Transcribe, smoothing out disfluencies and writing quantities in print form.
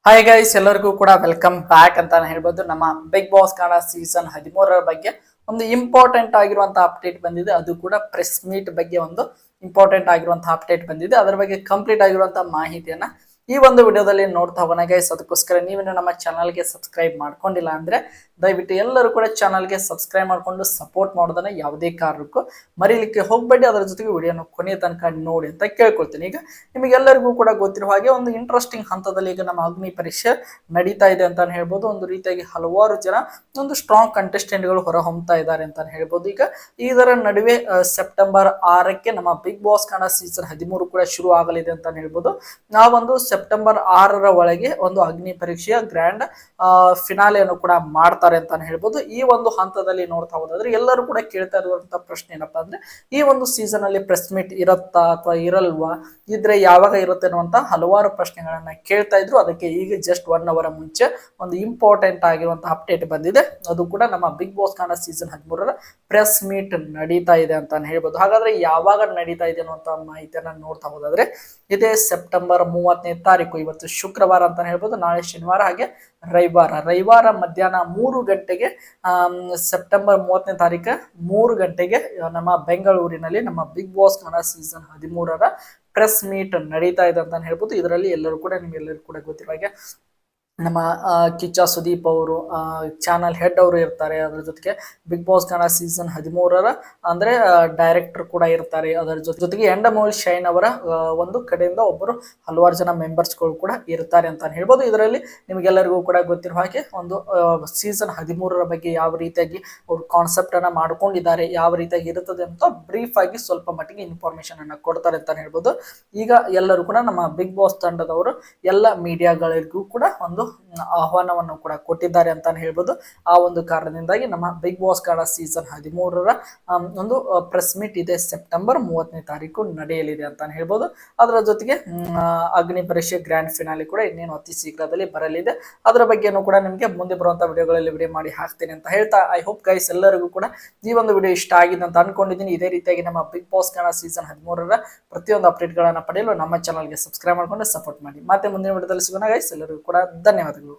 Hi guys, ಎಲ್ಲರಿಗೂ ಕೂಡ welcome back ಅಂತಾನೆ ಹೇಳ್ಬೋದು. ನಮ್ಮ ಬಿಗ್ ಬಾಸ್ ಕನ್ನಡ ಸೀಸನ್ 13 ಬಗ್ಗೆ ಒಂದು ಇಂಪಾರ್ಟೆಂಟ್ ಆಗಿರುವಂತಹ ಅಪ್ಡೇಟ್ ಬಂದಿದೆ. ಅದು ಕೂಡ ಪ್ರೆಸ್ ಮೀಟ್ ಬಗ್ಗೆ ಒಂದು ಇಂಪಾರ್ಟೆಂಟ್ ಆಗಿರುವಂತಹ ಅಪ್ಡೇಟ್ ಬಂದಿದೆ. ಅದರ ಬಗ್ಗೆ ಕಂಪ್ಲೀಟ್ ಆಗಿರುವಂತಹ ಮಾಹಿತಿಯನ್ನ ಈ ಒಂದು ವಿಡಿಯೋದಲ್ಲಿ ನೋಡ್ತಾ ಹೋಗೋಣ ಗೈಸ್. ಅದಕ್ಕೋಸ್ಕರ ನೀವೇನು ನಮ್ಮ ಚಾನಲ್ಗೆ ಸಬ್ಸ್ಕ್ರೈಬ್ ಮಾಡ್ಕೊಂಡಿಲ್ಲ ಅಂದ್ರೆ ದಯವಿಟ್ಟು ಎಲ್ಲರೂ ಕೂಡ ಚಾನಲ್ಗೆ ಸಬ್ಸ್ಕ್ರೈಬ್ ಮಾಡ್ಕೊಂಡು ಸಪೋರ್ಟ್ ಮಾಡೋದನ್ನ ಯಾವುದೇ ಕಾರಣಕ್ಕೂ ಮರೀಲಿಕ್ಕೆ ಹೋಗ್ಬೇಡಿ. ಅದರ ಜೊತೆಗೆ ವಿಡಿಯೋನ ಕೊನೆಯ ತನಕ ನೋಡಿ ಅಂತ ಕೇಳ್ಕೊಳ್ತೀನಿ. ಈಗ ನಿಮಗೆಲ್ಲರಿಗೂ ಕೂಡ ಗೊತ್ತಿರುವ ಹಾಗೆ ಒಂದು ಇಂಟ್ರೆಸ್ಟಿಂಗ್ ಹಂತದಲ್ಲಿ ಈಗ ನಮ್ಮ ಅಗ್ನಿ ಪರೀಕ್ಷೆ ನಡೀತಾ ಇದೆ ಅಂತಾನೆ ಹೇಳ್ಬೋದು. ಒಂದು ರೀತಿಯಾಗಿ ಹಲವಾರು ಜನ ಒಂದು ಸ್ಟ್ರಾಂಗ್ ಕಂಟೆಸ್ಟೆಂಟ್ಗಳು ಹೊರ ಹೊಮ್ತಾ ಇದ್ದಾರೆ ಅಂತಾನೆ ಹೇಳ್ಬೋದು. ಈಗ ಇದರ ನಡುವೆ ಸೆಪ್ಟೆಂಬರ್ 6ಕ್ಕೆ ನಮ್ಮ ಬಿಗ್ ಬಾಸ್ ಕನ್ನಡ ಸೀಸನ್ 13 ಕೂಡ ಶುರು ಆಗಲಿದೆ ಅಂತಾನೆ ಹೇಳ್ಬೋದು. ನಾವೊಂದು ಸೆಪ್ಟೆಂಬರ್ 6ರ ಒಳಗೆ ಒಂದು ಅಗ್ನಿ ಪರೀಕ್ಷೆಯ ಗ್ರ್ಯಾಂಡ್ ಫಿನಾಲೆಯನ್ನು ಕೂಡ ಮಾಡ್ತಾರೆ ಅಂತಾನೆ ಹೇಳ್ಬೋದು. ಈ ಒಂದು ಹಂತದಲ್ಲಿ ನೋಡ್ತಾ ಹೋದಾದ್ರೆ ಎಲ್ಲರೂ ಕೂಡ ಕೇಳ್ತಾ ಇರುವಂತಹ ಪ್ರಶ್ನೆ ಏನಪ್ಪಾ ಅಂದ್ರೆ, ಈ ಒಂದು ಸೀಸನ್ ಅಲ್ಲಿ ಪ್ರೆಸ್ ಮೀಟ್ ಇರುತ್ತಾ ಅಥವಾ ಇರಲ್ವಾ, ಇದ್ರೆ ಯಾವಾಗ ಇರುತ್ತೆ ಅನ್ನುವಂತ ಹಲವಾರು ಪ್ರಶ್ನೆಗಳನ್ನ ಕೇಳ್ತಾ ಇದ್ರು. ಅದಕ್ಕೆ ಈಗ ಜಸ್ಟ್ 1 ಅವರ್ ಮುಂಚೆ ಒಂದು ಇಂಪಾರ್ಟೆಂಟ್ ಆಗಿರುವಂತಹ ಅಪ್ಡೇಟ್ ಬಂದಿದೆ. ಅದು ಕೂಡ ನಮ್ಮ ಬಿಗ್ ಬಾಸ್ ಕನ್ನಡ ಸೀಸನ್ 13ರ ಪ್ರೆಸ್ ಮೀಟ್ ನಡೀತಾ ಇದೆ ಅಂತಾನೆ ಹೇಳ್ಬೋದು. ಹಾಗಾದ್ರೆ ಯಾವಾಗ ನಡೀತಾ ಇದೆ ಅನ್ನುವಂತ ಮಾಹಿತಿಯನ್ನ ನೋಡ್ತಾ ಹೋದಾದ್ರೆ, ಇದೇ ಸೆಪ್ಟೆಂಬರ್ 30ನೇ ತಾರೀಕು, ಇವತ್ತು ಶುಕ್ರವಾರ ಅಂತಾನೆ ಹೇಳ್ಬೋದು, ನಾಳೆ ಶನಿವಾರ ಹಾಗೆ ರವಿವಾರ ಮಧ್ಯಾಹ್ನ 3 ಗಂಟೆಗೆ ಸೆಪ್ಟೆಂಬರ್ 30ನೇ ತಾರೀಕು 3 ಗಂಟೆಗೆ ನಮ್ಮ ಬೆಂಗಳೂರಿನಲ್ಲಿ Namma Big Boss Kannada season 13ರ ಪ್ರೆಸ್ ಮೀಟ್ ನಡೀತಾ ಇದೆ ಅಂತಾನೆ ಹೇಳ್ಬೋದು. ಇದರಲ್ಲಿ ನಿಮ್ಗೆಲ್ಲರೂ ಕೂಡ ಗೊತ್ತಿರುವ ಹಾಗೆ ನಮ್ಮ ಕಿಚ್ಚ ಸುದೀಪ್ ಅವರು ಚಾನಲ್ ಹೆಡ್ ಅವರು ಇರ್ತಾರೆ. ಅದ್ರ ಜೊತೆಗೆ ಬಿಗ್ ಬಾಸ್ ಕನ್ನಡ ಸೀಸನ್ 13ರ ಅಂದ್ರೆ ಡೈರೆಕ್ಟರ್ ಕೂಡ ಇರ್ತಾರೆ. ಅದರ ಜೊತೆಗೆ ಎಂಡಮೋಲ್ ಶೈನ್ ಅವರ ಒಂದು ಕಡೆಯಿಂದ ಒಬ್ಬರು ಹಲವಾರು ಜನ ಮೆಂಬರ್ಸ್ಗಳು ಕೂಡ ಇರ್ತಾರೆ ಅಂತಾನೆ ಹೇಳ್ಬೋದು. ಇದರಲ್ಲಿ ನಿಮಗೆಲ್ಲರಿಗೂ ಕೂಡ ಗೊತ್ತಿರುವ ಹಾಗೆ ಒಂದು ಸೀಸನ್ 13ರ ಬಗ್ಗೆ ಯಾವ ರೀತಿಯಾಗಿ ಅವರು ಕಾನ್ಸೆಪ್ಟ್ ಅನ್ನ ಮಾಡ್ಕೊಂಡಿದ್ದಾರೆ, ಯಾವ ರೀತಿಯಾಗಿ ಇರುತ್ತದೆ ಅಂತ ಬ್ರೀಫ್ ಆಗಿ ಸ್ವಲ್ಪ ಮಟ್ಟಿಗೆ ಇನ್ಫಾರ್ಮೇಶನ್ ಅನ್ನ ಕೊಡ್ತಾರೆ ಅಂತಾನೆ ಹೇಳ್ಬೋದು. ಈಗ ಎಲ್ಲರೂ ಕೂಡ ನಮ್ಮ ಬಿಗ್ ಬಾಸ್ ತಂಡದವರು ಎಲ್ಲ ಮೀಡಿಯಾಗಳಿಗೂ ಕೂಡ ಒಂದು ಆಹ್ವಾನವನ್ನು ಕೂಡ ಕೊಟ್ಟಿದ್ದಾರೆ ಅಂತಾನೆ ಹೇಳ್ಬೋದು. ಆ ಒಂದು ಕಾರಣದಿಂದಾಗಿ ನಮ್ಮ ಬಿಗ್ ಬಾಸ್ ಕನ್ನಡ ಸೀಸನ್ 13ರ ಒಂದು ಪ್ರೆಸ್ ಮೀಟ್ ಇದೆ ಸೆಪ್ಟೆಂಬರ್ 30ನೇ ತಾರೀಕು ನಡೆಯಲಿದೆ ಅಂತಾನೆ ಹೇಳ್ಬೋದು. ಅದರ ಜೊತೆಗೆ ಅಗ್ನಿ ಪರೀಕ್ಷೆ ಗ್ರ್ಯಾಂಡ್ ಫಿನಾಲಿ ಕೂಡ ಇನ್ನೇನು ಅತಿ ಶೀಘ್ರದಲ್ಲಿ ಬರಲಿದೆ. ಅದರ ಬಗ್ಗೆನೂ ಕೂಡ ನಿಮಗೆ ಮುಂದೆ ಬರುವಂತಹ ವಿಡಿಯೋಗಳಲ್ಲಿ ವಿಡಿಯೋ ಮಾಡಿ ಹಾಕ್ತೀನಿ ಅಂತ ಹೇಳ್ತಾ, ಐ ಹೋಪ್ ಗೈಸ್ ಎಲ್ಲರಿಗೂ ಕೂಡ ಈ ಒಂದು ವಿಡಿಯೋ ಇಷ್ಟ ಆಗಿದೆ ಅಂತ ಅನ್ಕೊಂಡಿದ್ದೀನಿ. ಇದೇ ರೀತಿಯಾಗಿ ನಮ್ಮ ಬಿಗ್ ಬಾಸ್ ಕನ್ನಡ ಸೀಸನ್ 13ರ ಪ್ರತಿಯೊಂದು ಅಪ್ಡೇಟ್ ಗಳನ್ನ ಪಡೆಯಲು ನಮ್ಮ ಚಾನಲ್ಗೆ ಸಬ್ಸ್ಕ್ರೈಬ್ ಮಾಡ್ಕೊಂಡು ಸಪೋರ್ಟ್ ಮಾಡಿ. ಮತ್ತೆ ಮುಂದಿನ ವಿಡಿಯೋದಲ್ಲಿ ಸಿಗೋಣ ಗೈಸ್. ಎಲ್ಲರಿಗೂ ಕೂಡ ಧನ್ಯವಾದಗಳು.